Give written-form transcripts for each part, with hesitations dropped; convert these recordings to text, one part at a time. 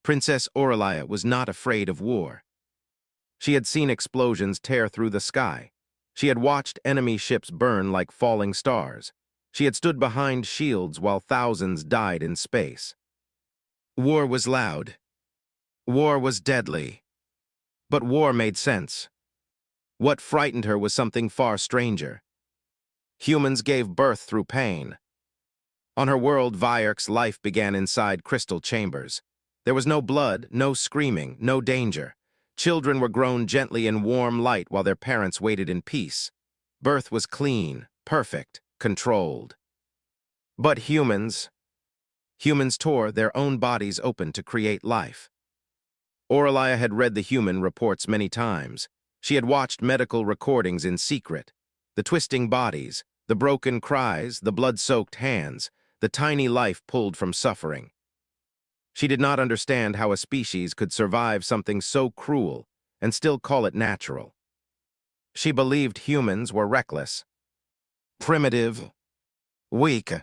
Princess Aurelia was not afraid of war. She had seen explosions tear through the sky. She had watched enemy ships burn like falling stars. She had stood behind shields while thousands died in space. War was loud. War was deadly. But war made sense. What frightened her was something far stranger. Humans gave birth through pain. On her world, Vyark's life began inside crystal chambers. There was no blood, no screaming, no danger. Children were grown gently in warm light while their parents waited in peace. Birth was clean, perfect, controlled. But humans tore their own bodies open to create life. Aurelia had read the human reports many times. She had watched medical recordings in secret. The twisting bodies, the broken cries, the blood-soaked hands, the tiny life pulled from suffering. She did not understand how a species could survive something so cruel and still call it natural. She believed humans were reckless, primitive, weak,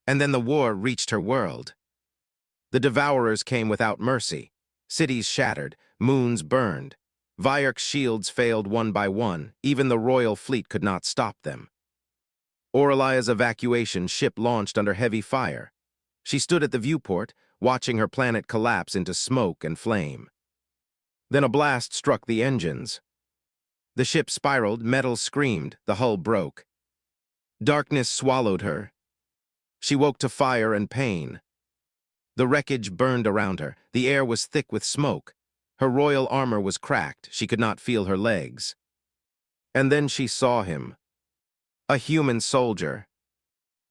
and then the war reached her world. The devourers came without mercy. Cities shattered, moons burned. Vyark's shields failed one by one. Even the royal fleet could not stop them. Aurelia's evacuation ship launched under heavy fire. She stood at the viewport, watching her planet collapse into smoke and flame. Then a blast struck the engines. The ship spiraled, metal screamed, the hull broke. Darkness swallowed her. She woke to fire and pain. The wreckage burned around her. The air was thick with smoke. Her royal armor was cracked. She could not feel her legs. And then she saw him. A human soldier.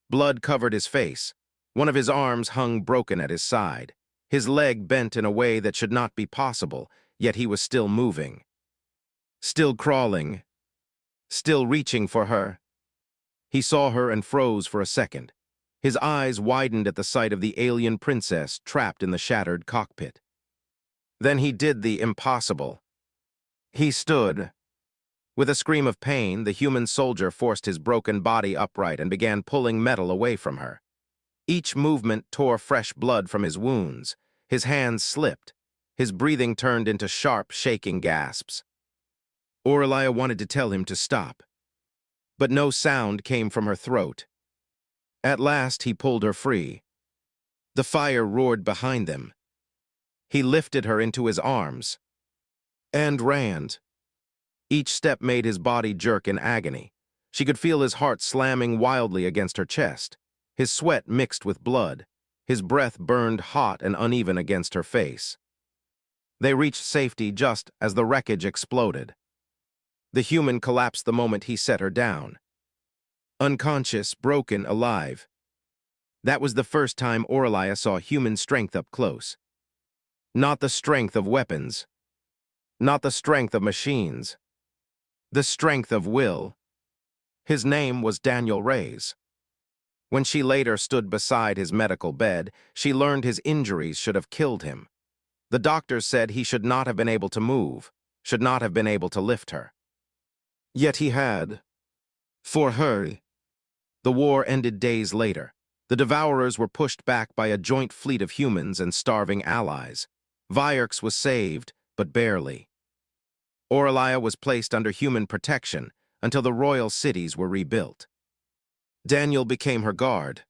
Blood covered his face. One of his arms hung broken at his side. His leg bent in a way that should not be possible, yet he was still moving. Still crawling. Still reaching for her. He saw her and froze for a second. His eyes widened at the sight of the alien princess trapped in the shattered cockpit. Then he did the impossible. He stood. With a scream of pain, the human soldier forced his broken body upright and began pulling metal away from her. Each movement tore fresh blood from his wounds. His hands slipped. His breathing turned into sharp, shaking gasps. Aurelia wanted to tell him to stop. But no sound came from her throat. At last, he pulled her free. The fire roared behind them. He lifted her into his arms and ran. Each step made his body jerk in agony. She could feel his heart slamming wildly against her chest. His sweat mixed with blood. His breath burned hot and uneven against her face. They reached safety just as the wreckage exploded. The human collapsed the moment he set her down. Unconscious, broken, alive. That was the first time Aurelia saw human strength up close. Not the strength of weapons. Not the strength of machines. The strength of will. His name was Daniel Reyes. When she later stood beside his medical bed, she learned his injuries should have killed him. The doctors said he should not have been able to move, should not have been able to lift her. Yet he had. For her. The war ended days later. The devourers were pushed back by a joint fleet of humans and starving allies. Vyark's was saved, but barely. Aurelia was placed under human protection until the royal cities were rebuilt. Daniel became her guard.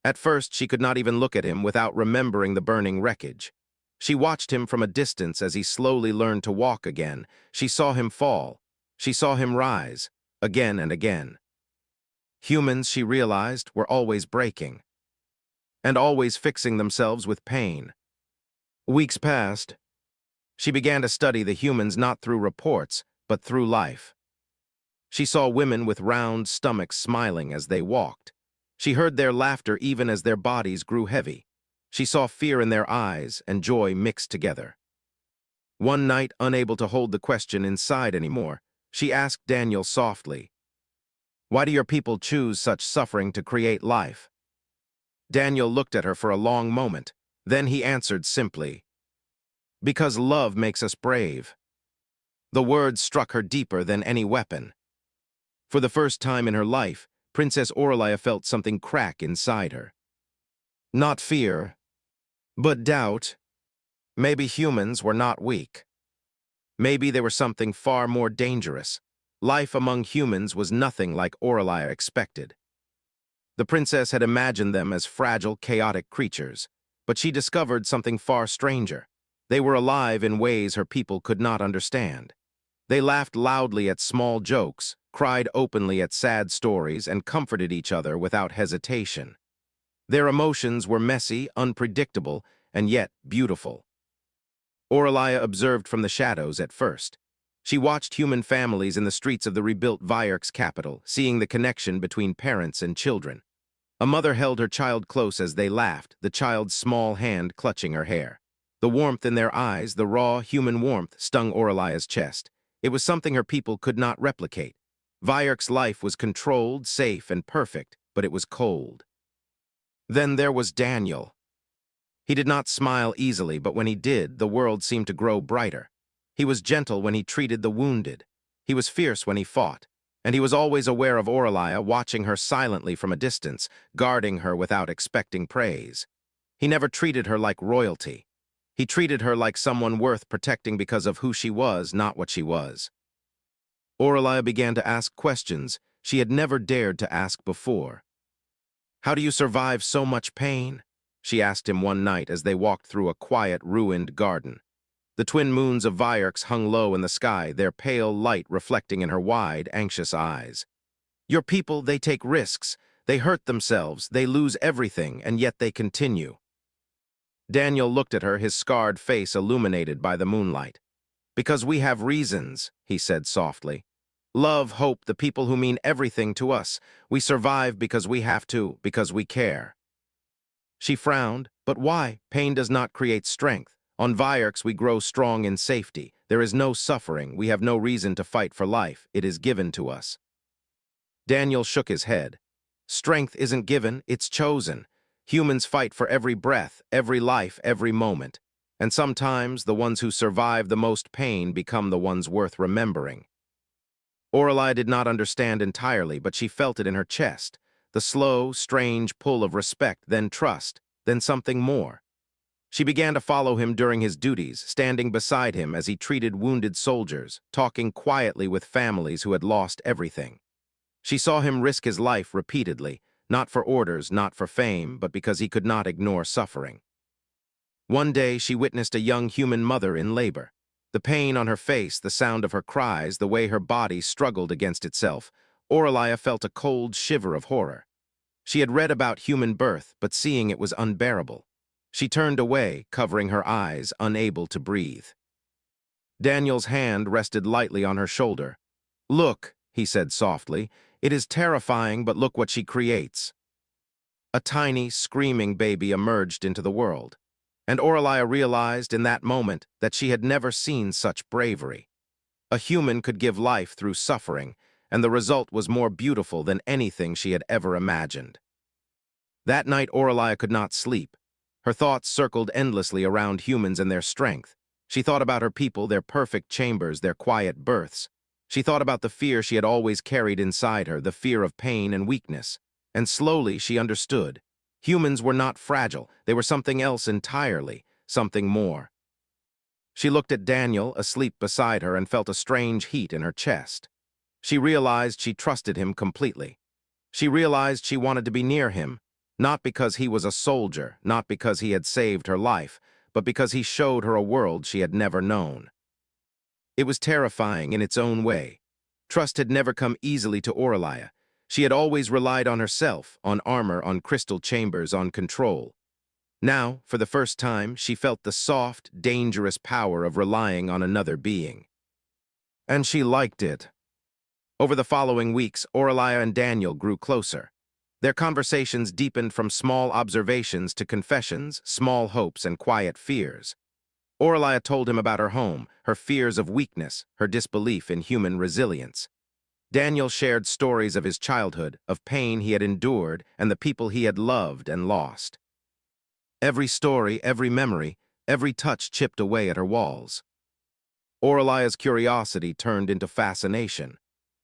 At first, she could not even look at him without remembering the burning wreckage. She watched him from a distance as he slowly learned to walk again. She saw him fall. She saw him rise, again and again. Humans, she realized, were always breaking, and always fixing themselves with pain. Weeks passed. She began to study the humans not through reports, but through life. She saw women with round stomachs smiling as they walked. She heard their laughter even as their bodies grew heavy. She saw fear in their eyes and joy mixed together. One night, unable to hold the question inside anymore, she asked Daniel softly, "Why do your people choose such suffering to create life?" Daniel looked at her for a long moment. Then he answered simply, "Because love makes us brave." The words struck her deeper than any weapon. For the first time in her life, Princess Aurelia felt something crack inside her. Not fear, but doubt. Maybe humans were not weak. Maybe they were something far more dangerous. Life among humans was nothing like Aurelia expected. The princess had imagined them as fragile, chaotic creatures, but she discovered something far stranger. They were alive in ways her people could not understand. They laughed loudly at small jokes, cried openly at sad stories, and comforted each other without hesitation. Their emotions were messy, unpredictable, and yet beautiful. Aurelia observed from the shadows at first. She watched human families in the streets of the rebuilt Vyerk's capital, seeing the connection between parents and children. A mother held her child close as they laughed, the child's small hand clutching her hair. The warmth in their eyes, the raw, human warmth, stung Aurelia's chest. It was something her people could not replicate. Vyerk's life was controlled, safe, and perfect, but it was cold. Then there was Daniel. He did not smile easily, but when he did, the world seemed to grow brighter. He was gentle when he treated the wounded. He was fierce when he fought. And he was always aware of Aurelia, watching her silently from a distance, guarding her without expecting praise. He never treated her like royalty. He treated her like someone worth protecting because of who she was, not what she was. Aurelia began to ask questions she had never dared to ask before. "How do you survive so much pain?" she asked him one night as they walked through a quiet, ruined garden. The twin moons of Vyerks hung low in the sky, their pale light reflecting in her wide, anxious eyes. "Your people, they take risks. They hurt themselves, they lose everything, and yet they continue." Daniel looked at her, his scarred face illuminated by the moonlight. "Because we have reasons," he said softly. "Love, hope, the people who mean everything to us. We survive because we have to, because we care." She frowned. "But why? Pain does not create strength. On Vyerks we grow strong in safety. There is no suffering. We have no reason to fight for life. It is given to us." Daniel shook his head. "Strength isn't given, it's chosen. Humans fight for every breath, every life, every moment. And sometimes the ones who survive the most pain become the ones worth remembering." Aurelia did not understand entirely, but she felt it in her chest. The slow, strange pull of respect, then trust, then something more. She began to follow him during his duties, standing beside him as he treated wounded soldiers, talking quietly with families who had lost everything. She saw him risk his life repeatedly, not for orders, not for fame, but because he could not ignore suffering. One day she witnessed a young human mother in labor. The pain on her face, the sound of her cries, the way her body struggled against itself, Aurelia felt a cold shiver of horror. She had read about human birth, but seeing it was unbearable. She turned away, covering her eyes, unable to breathe. Daniel's hand rested lightly on her shoulder. "Look," he said softly, "it is terrifying, but look what she creates." A tiny, screaming baby emerged into the world, and Aurelia realized in that moment that she had never seen such bravery. A human could give life through suffering, and the result was more beautiful than anything she had ever imagined. That night Aurelia could not sleep. Her thoughts circled endlessly around humans and their strength. She thought about her people, their perfect chambers, their quiet births. She thought about the fear she had always carried inside her, the fear of pain and weakness. And slowly she understood. Humans were not fragile. They were something else entirely, something more. She looked at Daniel, asleep beside her, and felt a strange heat in her chest. She realized she trusted him completely. She realized she wanted to be near him, not because he was a soldier, not because he had saved her life, but because he showed her a world she had never known. It was terrifying in its own way. Trust had never come easily to Aurelia. She had always relied on herself, on armor, on crystal chambers, on control. Now, for the first time, she felt the soft, dangerous power of relying on another being. And she liked it. Over the following weeks, Aurelia and Daniel grew closer. Their conversations deepened from small observations to confessions, small hopes, and quiet fears. Aurelia told him about her home, her fears of weakness, her disbelief in human resilience. Daniel shared stories of his childhood, of pain he had endured, and the people he had loved and lost. Every story, every memory, every touch chipped away at her walls. Aurelia's curiosity turned into fascination.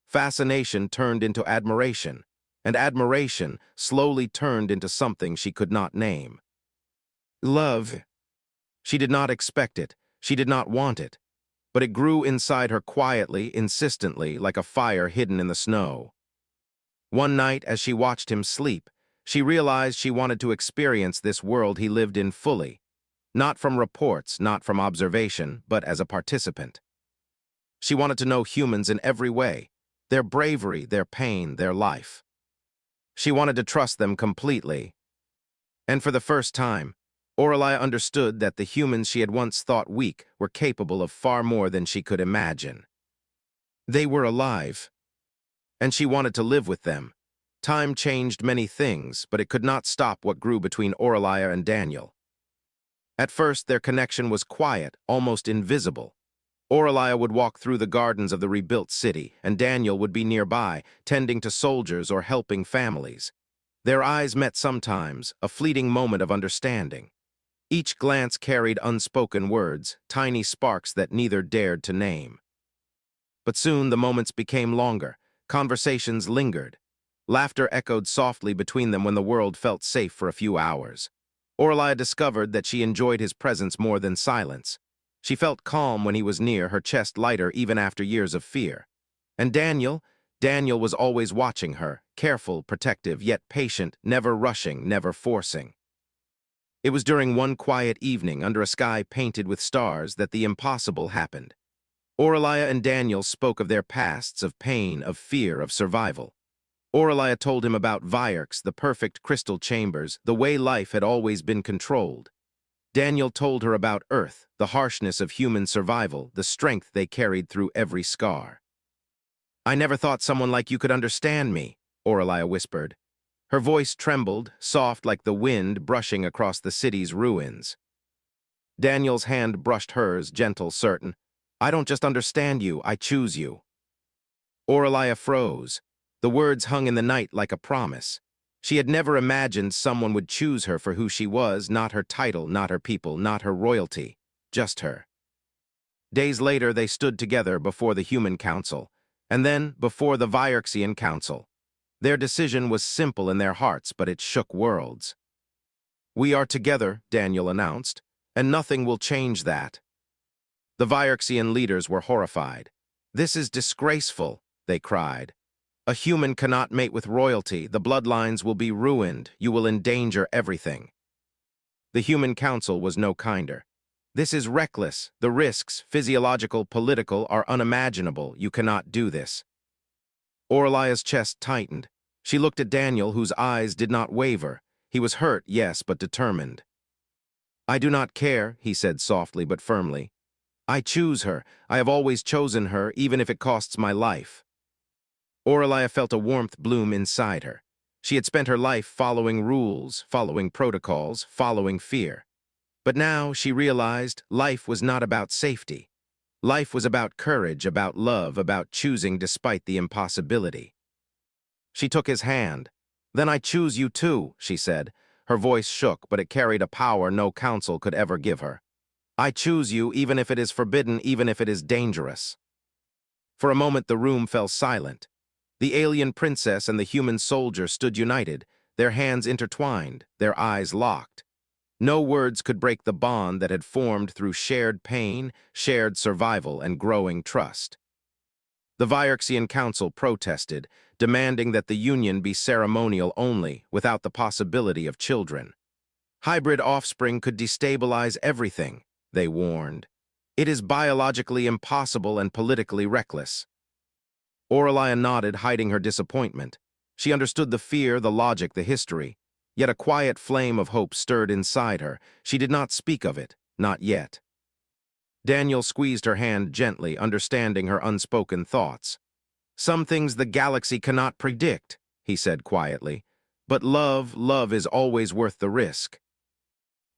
Fascination turned into admiration, and admiration slowly turned into something she could not name. "Love," She did not expect it. She did not want it. But it grew inside her quietly, insistently, like a fire hidden in the snow. One night, as she watched him sleep, she realized she wanted to experience this world he lived in fully, not from reports, not from observation, but as a participant. She wanted to know humans in every way, their bravery, their pain, their life. She wanted to trust them completely. And for the first time, Aurelia understood that the humans she had once thought weak were capable of far more than she could imagine. They were alive, and she wanted to live with them. Time changed many things, but it could not stop what grew between Aurelia and Daniel. At first, their connection was quiet, almost invisible. Aurelia would walk through the gardens of the rebuilt city, and Daniel would be nearby, tending to soldiers or helping families. Their eyes met sometimes, a fleeting moment of understanding. Each glance carried unspoken words, tiny sparks that neither dared to name. But soon the moments became longer, conversations lingered. Laughter echoed softly between them when the world felt safe for a few hours. Aurelia discovered that she enjoyed his presence more than silence. She felt calm when he was near, her chest lighter even after years of fear. And Daniel was always watching her, careful, protective, yet patient, never rushing, never forcing. It was during one quiet evening under a sky painted with stars that the impossible happened. Aurelia and Daniel spoke of their pasts, of pain, of fear, of survival. Aurelia told him about Virks, the perfect crystal chambers, the way life had always been controlled. Daniel told her about Earth, the harshness of human survival, the strength they carried through every scar. "I never thought someone like you could understand me," Aurelia whispered. Her voice trembled, soft like the wind brushing across the city's ruins. Daniel's hand brushed hers, gentle, certain. "I don't just understand you, I choose you." Aurelia froze. The words hung in the night like a promise. She had never imagined someone would choose her for who she was, not her title, not her people, not her royalty, just her. Days later, they stood together before the Human Council, and then before the Virxian Council. Their decision was simple in their hearts, but it shook worlds. "We are together," Daniel announced, "and nothing will change that." The Virxian leaders were horrified. "This is disgraceful," they cried. "A human cannot mate with royalty. The bloodlines will be ruined. You will endanger everything." The Human Council was no kinder. "This is reckless. The risks, physiological, political, are unimaginable. You cannot do this." Aurelia's chest tightened. She looked at Daniel, whose eyes did not waver. He was hurt, yes, but determined. "I do not care," he said softly but firmly. "I choose her. I have always chosen her, even if it costs my life." Aurelia felt a warmth bloom inside her. She had spent her life following rules, following protocols, following fear. But now she realized life was not about safety. Life was about courage, about love, about choosing despite the impossibility. She took his hand. "Then I choose you too," she said. Her voice shook, but it carried a power no council could ever give her. "I choose you even if it is forbidden, even if it is dangerous." For a moment the room fell silent. The alien princess and the human soldier stood united, their hands intertwined, their eyes locked. No words could break the bond that had formed through shared pain, shared survival, and growing trust. The Virxian Council protested, demanding that the union be ceremonial only, without the possibility of children. Hybrid offspring could destabilize everything, they warned. "It is biologically impossible and politically reckless." Aurelia nodded, hiding her disappointment. She understood the fear, the logic, the history. Yet a quiet flame of hope stirred inside her. She did not speak of it, not yet. Daniel squeezed her hand gently, understanding her unspoken thoughts. "Some things the galaxy cannot predict," he said quietly. "But love is always worth the risk."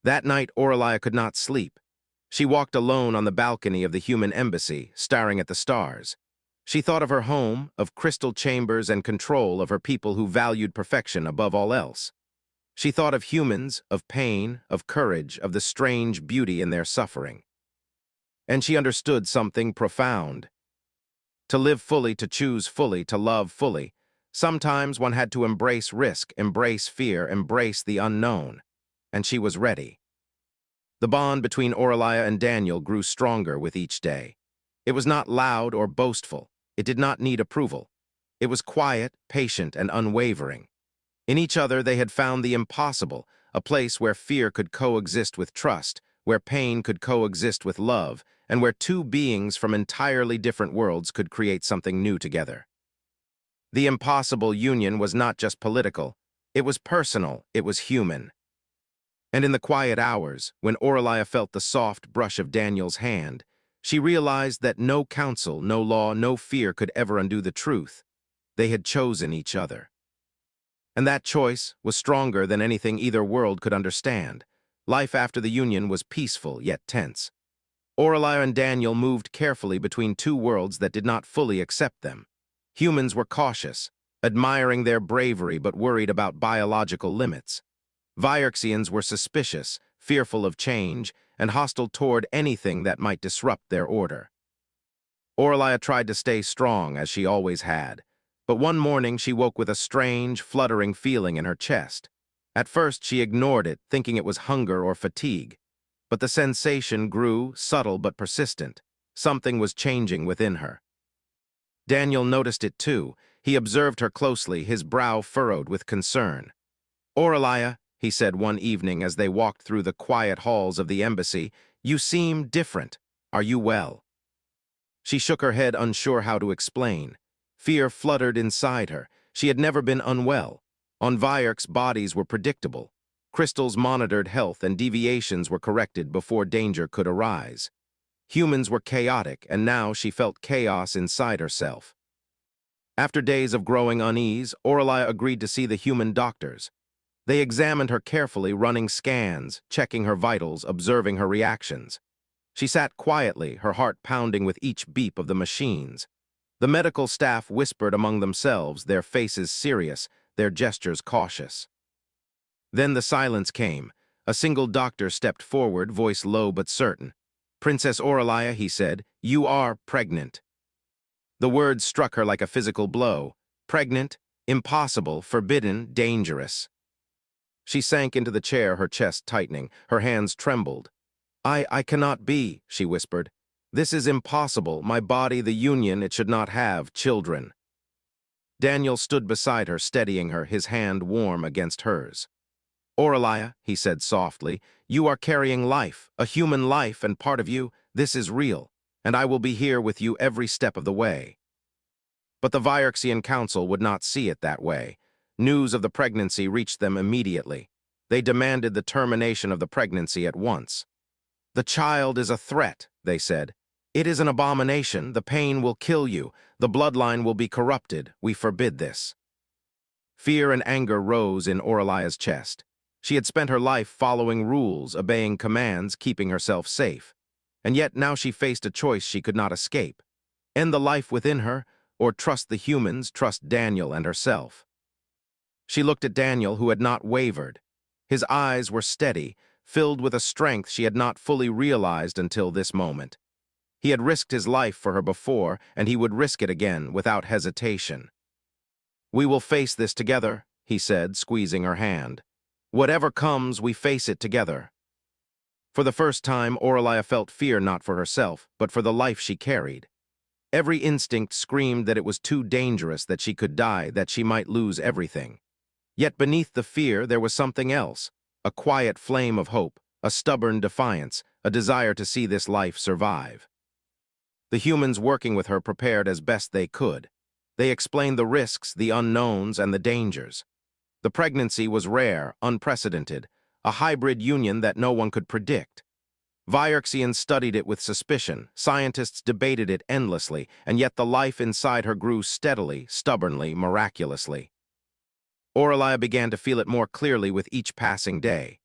That night, Aurelia could not sleep. She walked alone on the balcony of the human embassy, staring at the stars. She thought of her home, of crystal chambers and control, of her people who valued perfection above all else. She thought of humans, of pain, of courage, of the strange beauty in their suffering. And she understood something profound. To live fully, to choose fully, to love fully, sometimes one had to embrace risk, embrace fear, embrace the unknown. And she was ready. The bond between Orlaia and Daniel grew stronger with each day. It was not loud or boastful. It did not need approval. It was quiet, patient, and unwavering. In each other they had found the impossible, a place where fear could coexist with trust, where pain could coexist with love, and where two beings from entirely different worlds could create something new together. The impossible union was not just political. It was personal, it was human. And in the quiet hours, when Orlaia felt the soft brush of Daniel's hand, she realized that no counsel, no law, no fear could ever undo the truth. They had chosen each other. And that choice was stronger than anything either world could understand. Life after the union was peaceful, yet tense. Orlaia and Daniel moved carefully between two worlds that did not fully accept them. Humans were cautious, admiring their bravery but worried about biological limits. Viarxians were suspicious, fearful of change, and hostile toward anything that might disrupt their order. Orlaia tried to stay strong, as she always had, but one morning she woke with a strange, fluttering feeling in her chest. At first she ignored it, thinking it was hunger or fatigue. But the sensation grew, subtle but persistent. Something was changing within her. Daniel noticed it too. He observed her closely, his brow furrowed with concern. "Orlaia," he said one evening as they walked through the quiet halls of the embassy, "you seem different. Are you well?" She shook her head, unsure how to explain. Fear fluttered inside her. She had never been unwell. On Viarch's, bodies were predictable. Crystals monitored health and deviations were corrected before danger could arise. Humans were chaotic, and now she felt chaos inside herself. After days of growing unease, Orlaia agreed to see the human doctors. They examined her carefully, running scans, checking her vitals, observing her reactions. She sat quietly, her heart pounding with each beep of the machines. The medical staff whispered among themselves, their faces serious, their gestures cautious. Then the silence came. A single doctor stepped forward, voice low but certain. "Princess Orlaia," he said, "you are pregnant." The words struck her like a physical blow. Pregnant, impossible, forbidden, dangerous. She sank into the chair, her chest tightening. Her hands trembled. I cannot be," she whispered. "This is impossible. My body, the union, it should not have children." Daniel stood beside her, steadying her, his hand warm against hers. "Orlaia," he said softly, "you are carrying life, a human life, and part of you. This is real, and I will be here with you every step of the way." But the Viarxian Council would not see it that way. News of the pregnancy reached them immediately. They demanded the termination of the pregnancy at once. "The child is a threat," they said. "It is an abomination. The pain will kill you. The bloodline will be corrupted. We forbid this." Fear and anger rose in Orlaia's chest. She had spent her life following rules, obeying commands, keeping herself safe. And yet now she faced a choice she could not escape. End the life within her, or trust the humans, trust Daniel and herself. She looked at Daniel, who had not wavered. His eyes were steady, filled with a strength she had not fully realized until this moment. He had risked his life for her before, and he would risk it again, without hesitation. "We will face this together," he said, squeezing her hand. "Whatever comes, we face it together." For the first time, Orlaia felt fear not for herself, but for the life she carried. Every instinct screamed that it was too dangerous, that she could die, that she might lose everything. Yet beneath the fear there was something else, a quiet flame of hope, a stubborn defiance, a desire to see this life survive. The humans working with her prepared as best they could. They explained the risks, the unknowns, and the dangers. The pregnancy was rare, unprecedented, a hybrid union that no one could predict. Viarxians studied it with suspicion, scientists debated it endlessly, and yet the life inside her grew steadily, stubbornly, miraculously. Orlaia began to feel it more clearly with each passing day.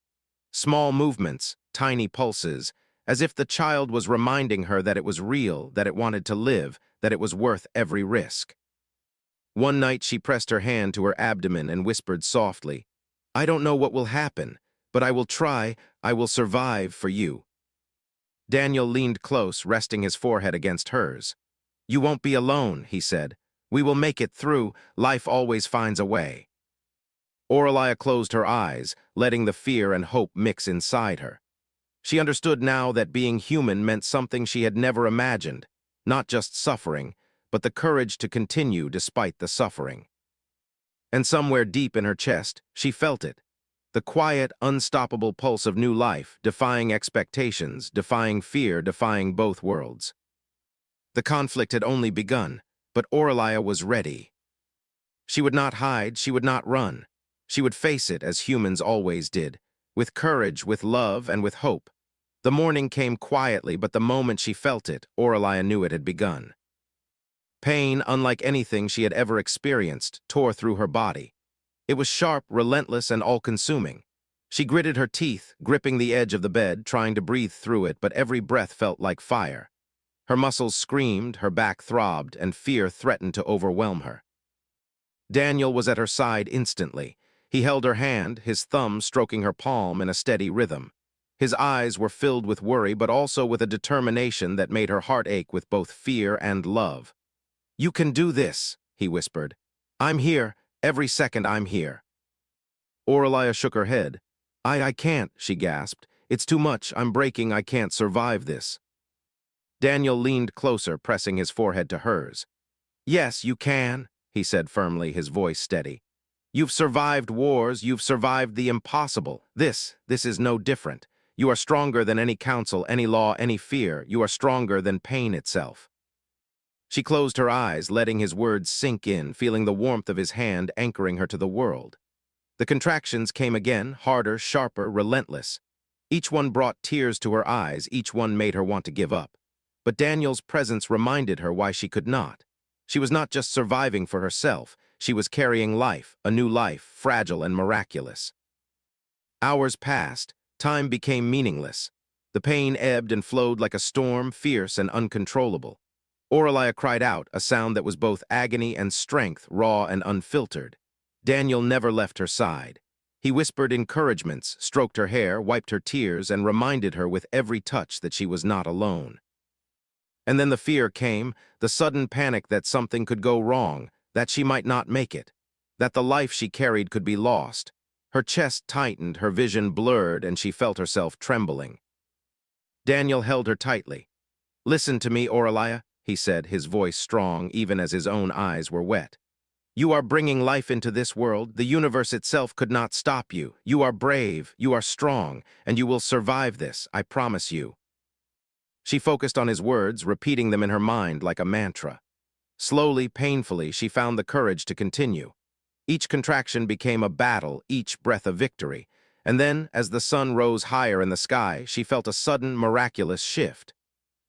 Small movements, tiny pulses, as if the child was reminding her that it was real, that it wanted to live, that it was worth every risk. One night she pressed her hand to her abdomen and whispered softly, "I don't know what will happen, but I will try, I will survive for you." Daniel leaned close, resting his forehead against hers. "You won't be alone," he said. "We will make it through. Life always finds a way." Orlaia closed her eyes, letting the fear and hope mix inside her. She understood now that being human meant something she had never imagined, not just suffering, but the courage to continue despite the suffering. And somewhere deep in her chest, she felt it. The quiet, unstoppable pulse of new life, defying expectations, defying fear, defying both worlds. The conflict had only begun, but Oralia was ready. She would not hide, she would not run. She would face it as humans always did, with courage, with love, and with hope. The morning came quietly, but the moment she felt it, Oralia knew it had begun. Pain, unlike anything she had ever experienced, tore through her body. It was sharp, relentless, and all-consuming. She gritted her teeth, gripping the edge of the bed, trying to breathe through it, but every breath felt like fire. Her muscles screamed, her back throbbed, and fear threatened to overwhelm her. Daniel was at her side instantly. He held her hand, his thumb stroking her palm in a steady rhythm. His eyes were filled with worry, but also with a determination that made her heart ache with both fear and love. "You can do this," he whispered. "I'm here. Every second I'm here." Oralia shook her head. I can't," she gasped. "It's too much. I'm breaking. I can't survive this." Daniel leaned closer, pressing his forehead to hers. "Yes, you can," he said firmly, his voice steady. "You've survived wars. You've survived the impossible. This is no different. You are stronger than any council, any law, any fear. You are stronger than pain itself." She closed her eyes, letting his words sink in, feeling the warmth of his hand anchoring her to the world. The contractions came again, harder, sharper, relentless. Each one brought tears to her eyes, each one made her want to give up. But Daniel's presence reminded her why she could not. She was not just surviving for herself, she was carrying life, a new life, fragile and miraculous. Hours passed, time became meaningless. The pain ebbed and flowed like a storm, fierce and uncontrollable. Oralia cried out, a sound that was both agony and strength, raw and unfiltered. Daniel never left her side. He whispered encouragements, stroked her hair, wiped her tears, and reminded her with every touch that she was not alone. And then the fear came, the sudden panic that something could go wrong, that she might not make it, that the life she carried could be lost. Her chest tightened, her vision blurred, and she felt herself trembling. Daniel held her tightly. "Listen to me, Oralia," he said, his voice strong even as his own eyes were wet. "You are bringing life into this world. The universe itself could not stop you. You are brave, you are strong, and you will survive this, I promise you." She focused on his words, repeating them in her mind like a mantra. Slowly, painfully, she found the courage to continue. Each contraction became a battle, each breath a victory. And then, as the sun rose higher in the sky, she felt a sudden, miraculous shift.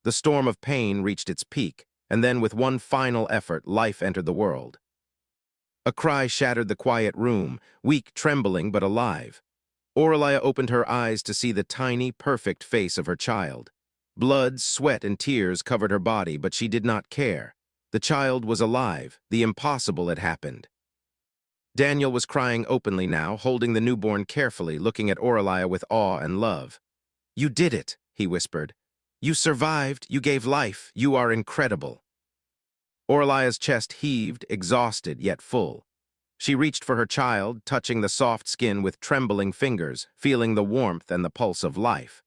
The storm of pain reached its peak, and then with one final effort, life entered the world. A cry shattered the quiet room, weak, trembling, but alive. Oralia opened her eyes to see the tiny, perfect face of her child. Blood, sweat, and tears covered her body, but she did not care. The child was alive. The impossible had happened. Daniel was crying openly now, holding the newborn carefully, looking at Oralia with awe and love. "You did it," he whispered. "You survived, you gave life, you are incredible." Oralia's chest heaved, exhausted yet full. She reached for her child, touching the soft skin with trembling fingers, feeling the warmth and the pulse of life.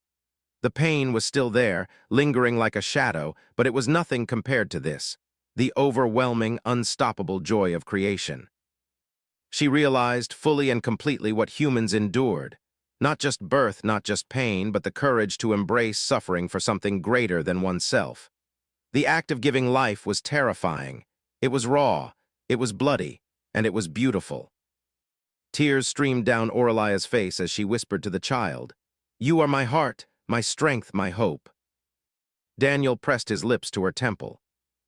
The pain was still there, lingering like a shadow, but it was nothing compared to this, the overwhelming, unstoppable joy of creation. She realized fully and completely what humans endured. Not just birth, not just pain, but the courage to embrace suffering for something greater than oneself. The act of giving life was terrifying. It was raw, it was bloody, and it was beautiful. Tears streamed down Oralia's face as she whispered to the child, "You are my heart, my strength, my hope." Daniel pressed his lips to her temple.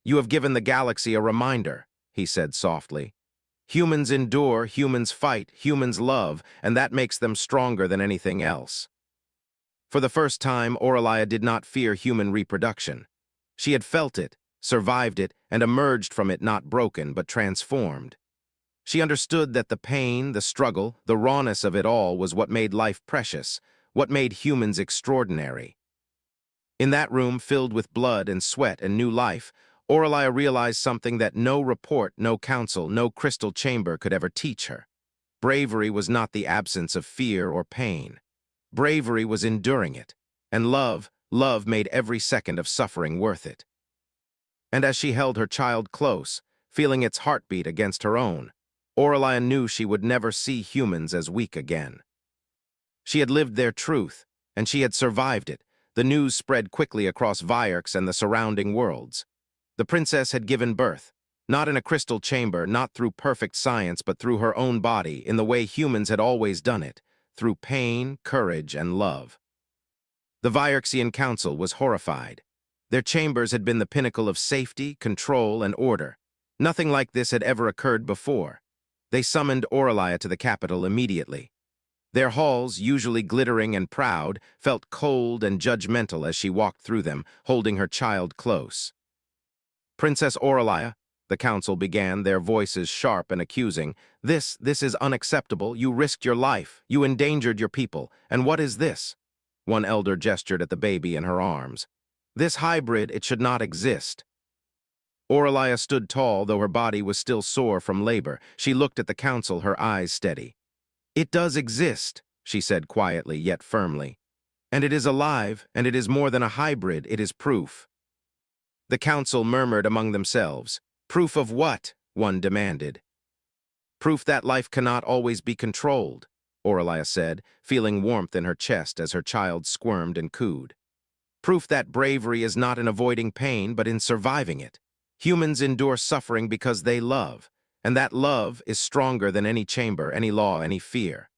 "You have given the galaxy a reminder," he said softly. "Humans endure, humans fight, humans love, and that makes them stronger than anything else." For the first time, Oralia did not fear human reproduction. She had felt it, survived it, and emerged from it not broken, but transformed. She understood that the pain, the struggle, the rawness of it all was what made life precious, what made humans extraordinary. In that room filled with blood and sweat and new life, Oralia realized something that no report, no counsel, no crystal chamber could ever teach her. Bravery was not the absence of fear or pain. Bravery was enduring it. And love made every second of suffering worth it. And as she held her child close, feeling its heartbeat against her own, Aurelia knew she would never see humans as weak again. She had lived their truth, and she had survived it. The news spread quickly across Vierks and the surrounding worlds. The princess had given birth, not in a crystal chamber, not through perfect science, but through her own body, in the way humans had always done it, through pain, courage, and love. The Vierksian Council was horrified. Their chambers had been the pinnacle of safety, control, and order. Nothing like this had ever occurred before. They summoned Aurelia to the capital immediately. Their halls, usually glittering and proud, felt cold and judgmental as she walked through them, holding her child close. "Princess Aurelia," the council began, their voices sharp and accusing, This is unacceptable. You risked your life. You endangered your people. And what is this?" One elder gestured at the baby in her arms. "This hybrid, it should not exist." Aurelia stood tall, though her body was still sore from labor. She looked at the council, her eyes steady. "It does exist," she said quietly yet firmly. "And it is alive, and it is more than a hybrid, it is proof." The council murmured among themselves. "Proof of what?" one demanded. "Proof that life cannot always be controlled," Aurelia said, feeling warmth in her chest as her child squirmed and cooed. "Proof that bravery is not in avoiding pain, but in surviving it. Humans endure suffering because they love, and that love is stronger than any chamber, any law, any fear."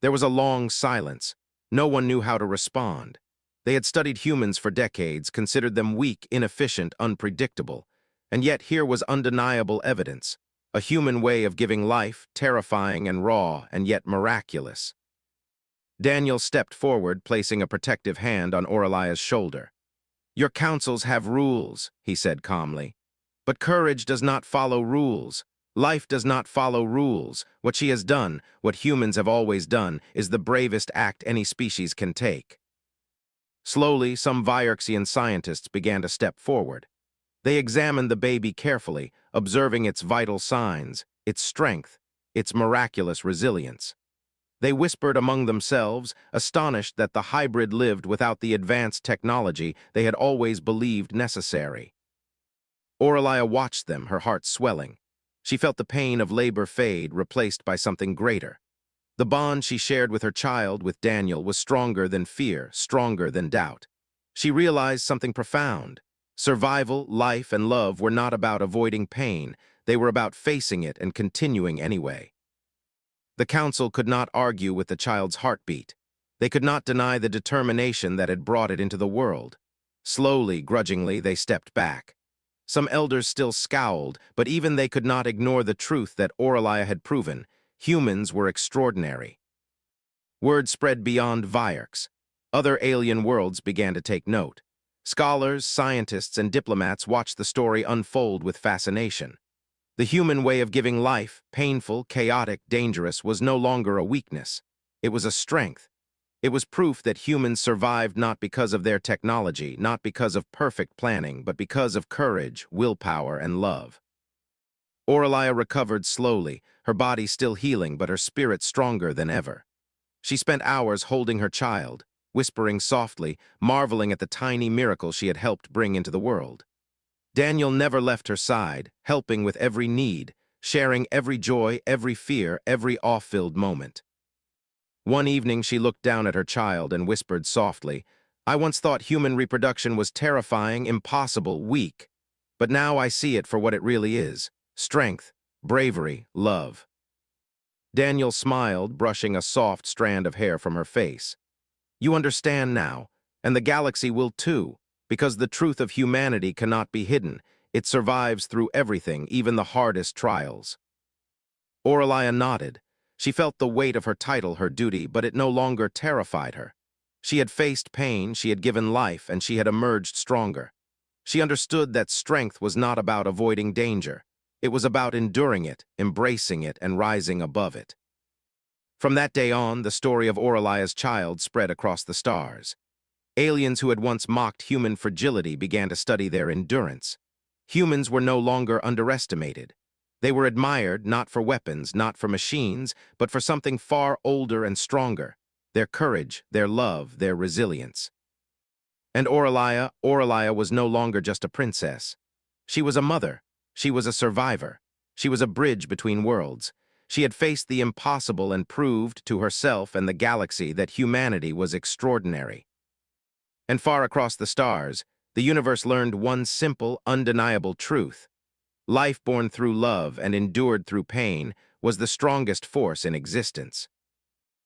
There was a long silence. No one knew how to respond. They had studied humans for decades, considered them weak, inefficient, unpredictable. And yet here was undeniable evidence. A human way of giving life, terrifying and raw, and yet miraculous. Daniel stepped forward, placing a protective hand on Aurelia's shoulder. "Your councils have rules," he said calmly. "But courage does not follow rules. Life does not follow rules. What she has done, what humans have always done, is the bravest act any species can take." Slowly, some Vierksian scientists began to step forward. They examined the baby carefully, observing its vital signs, its strength, its miraculous resilience. They whispered among themselves, astonished that the hybrid lived without the advanced technology they had always believed necessary. Aurelia watched them, her heart swelling. She felt the pain of labor fade, replaced by something greater. The bond she shared with her child, with Daniel, was stronger than fear, stronger than doubt. She realized something profound. Survival, life, and love were not about avoiding pain. They were about facing it and continuing anyway. The council could not argue with the child's heartbeat. They could not deny the determination that had brought it into the world. Slowly, grudgingly, they stepped back. Some elders still scowled, but even they could not ignore the truth that Aurelia had proven. Humans were extraordinary. Word spread beyond Vierks. Other alien worlds began to take note. Scholars, scientists, and diplomats watched the story unfold with fascination. The human way of giving life, painful, chaotic, dangerous, was no longer a weakness. It was a strength. It was proof that humans survived not because of their technology, not because of perfect planning, but because of courage, willpower, and love. Aurelia recovered slowly, her body still healing but her spirit stronger than ever. She spent hours holding her child, whispering softly, marveling at the tiny miracle she had helped bring into the world. Daniel never left her side, helping with every need, sharing every joy, every fear, every awe-filled moment. One evening she looked down at her child and whispered softly, "I once thought human reproduction was terrifying, impossible, weak. But now I see it for what it really is. Strength, bravery, love." Daniel smiled, brushing a soft strand of hair from her face. "You understand now, and the galaxy will too, because the truth of humanity cannot be hidden. It survives through everything, even the hardest trials." Aurelia nodded. She felt the weight of her title, her duty, but it no longer terrified her. She had faced pain, she had given life, and she had emerged stronger. She understood that strength was not about avoiding danger. It was about enduring it, embracing it, and rising above it. From that day on, the story of Aurelia's child spread across the stars. Aliens who had once mocked human fragility began to study their endurance. Humans were no longer underestimated. They were admired not for weapons, not for machines, but for something far older and stronger, their courage, their love, their resilience. And Oralia was no longer just a princess. She was a mother. She was a survivor. She was a bridge between worlds. She had faced the impossible and proved to herself and the galaxy that humanity was extraordinary. And far across the stars, the universe learned one simple, undeniable truth. Life born through love and endured through pain was the strongest force in existence.